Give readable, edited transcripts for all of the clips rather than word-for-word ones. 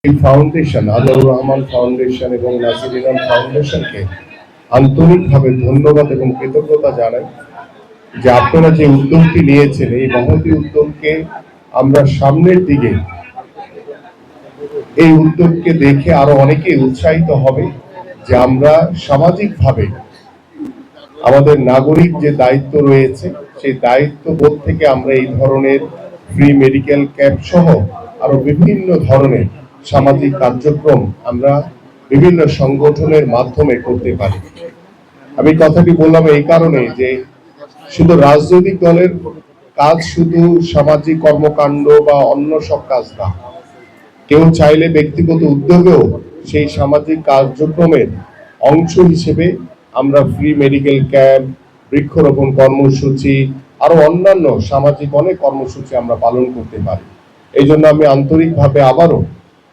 Foundation, আদালুর Rahman foundation এবং নাসির ইনাম ফাউন্ডেশনকে আন্তরিকভাবে ধন্যবাদ এবং কৃতজ্ঞতা জানাই যে আপনারা যে উদ্যোগটি নিয়েছেন, এই মহতী উদ্যোগকে আমরা সামনের দিকে এই উদ্যোগকে দেখে আরো অনেকেই উৎসাহিত হবে যে আমরা সামাজিকভাবে আমাদের নাগরিক যে দায়িত্ব রয়েছে সেই দায়িত্ববোধ থেকে আমরা এই ধরনের ফ্রি মেডিকেল ক্যাম্প সহ আরো বিভিন্ন ধরনের সামাজিক কার্যক্রম আমরা বিভিন্ন সংগঠনের মাধ্যমে করতে পারি। আমি কথাটি বললাম এই কারণে যে শুধু রাজনৈতিক দলের কাজ শুধু সামাজিক কর্মকাণ্ড বা অন্য সব কাজ না, কেউ চাইলে ব্যক্তিগত উদ্যোগেও সেই সামাজিক কার্যক্রমের অংশ হিসেবে আমরা ফ্রি মেডিকেল ক্যাম্প, বৃক্ষরোপণ কর্মসূচি, আরো অন্যান্য সামাজিক অনেক কর্মসূচি আমরা পালন করতে পারি। এই জন্য আমি আন্তরিকভাবে আবারও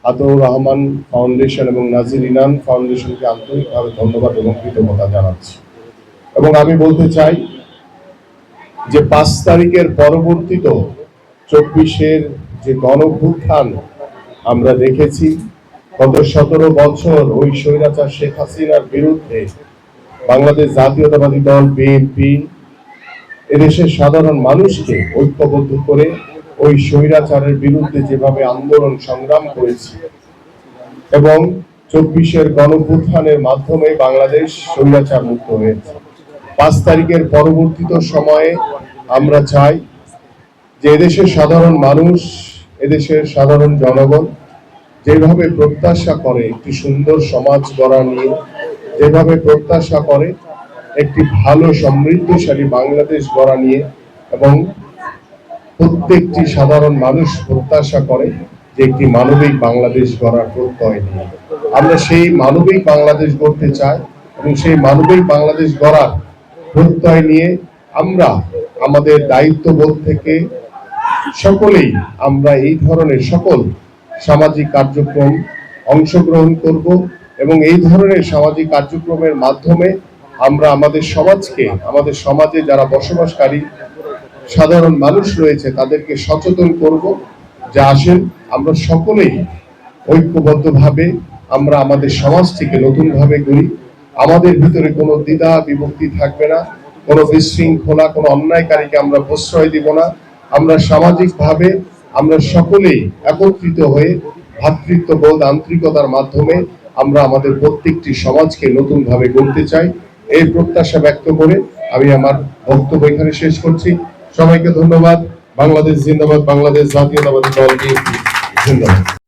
আতাউর রহমান ফাউন্ডেশন এবং নাজির ইনান ফাউন্ডেশনকে আন্তরিকভাবে ধন্যবাদ এবং কৃতজ্ঞতা জানাচ্ছি। এবং আমি বলতে চাই যে 5 তারিখের পরবর্তীত 24-এর যে গণঅভ্যুত্থান আমরা দেখেছি, গত 17 বছর ওই স্বৈরাচার শেখ হাসিনার বিরুদ্ধে বাংলাদেশ জাতীয়তাবাদী দল বিএনপি এদেশের সাধারণ মানুষকে ঐক্যবদ্ধ করে ওই স্বৈরাচারের বিরুদ্ধে যেভাবে আন্দোলন সংগ্রাম করেছে এবং 24-এর গণঅভ্যুত্থানের মাধ্যমে বাংলাদেশ স্বৈরাচার মুক্ত হয়েছে। 5 তারিখের পরবর্তীত সময়ে আমরা চাই যে এদেশের সাধারণ মানুষ, এদেশের সাধারণ জনগণ যেভাবে প্রত্যাশা করে একটি সুন্দর সমাজ গড়া নিয়ে, যেভাবে প্রত্যাশা করে একটি ভালো সমৃদ্ধশালী বাংলাদেশ গড়া নিয়ে, এবং প্রত্যেকটি সাধারণ মানুষ প্রত্যাশা করে যে একটি মানবিক বাংলাদেশ গড়ার প্রত্যয় নিয়ে, আমরা সেই মানবিক বাংলাদেশ গড়তে চাই এবং সেই মানবিক বাংলাদেশ গড়ার প্রত্যয় নিয়ে আমরা আমাদের দায়িত্ববোধ থেকে সকলেই আমরা এই ধরনের সকল সামাজিক কার্যক্রম অংশগ্রহণ করব এবং এই ধরনের সামাজিক কার্যক্রমের মাধ্যমে আমরা আমাদের সমাজকে, আমাদের সমাজে যারা বসবাসকারী সাধারণ মানুষ রয়েছে তাদেরকে সচেতন করব যে আসেন আমরা সকলেই ঐক্যবদ্ধভাবে আমরা আমাদের সমাজটিকে নতুনভাবে গড়ি। আমাদের ভিতরে কোনো দ্বিধা বিভক্তি থাকবে না, কোনো বিশৃঙ্খলা, কোনো অন্যায়কারীকে আমরা প্রশ্রয় দিব না। আমরা সামাজিকভাবে আমরা সকলেই একত্রিত হয়ে ভ্রাতৃত্ববোধ, আন্তরিকতার মাধ্যমে আমরা আমাদের প্রত্যেকটি সমাজকে নতুনভাবে গড়তে চাই। এই প্রত্যাশা ব্যক্ত করে আমি আমার বক্তব্য এখানে শেষ করছি। সবাইকে ধন্যবাদ। বাংলাদেশ জিন্দাবাদ, বাংলাদেশ জাতীয়তাবাদী দল বিএনপি জিন্দাবাদ।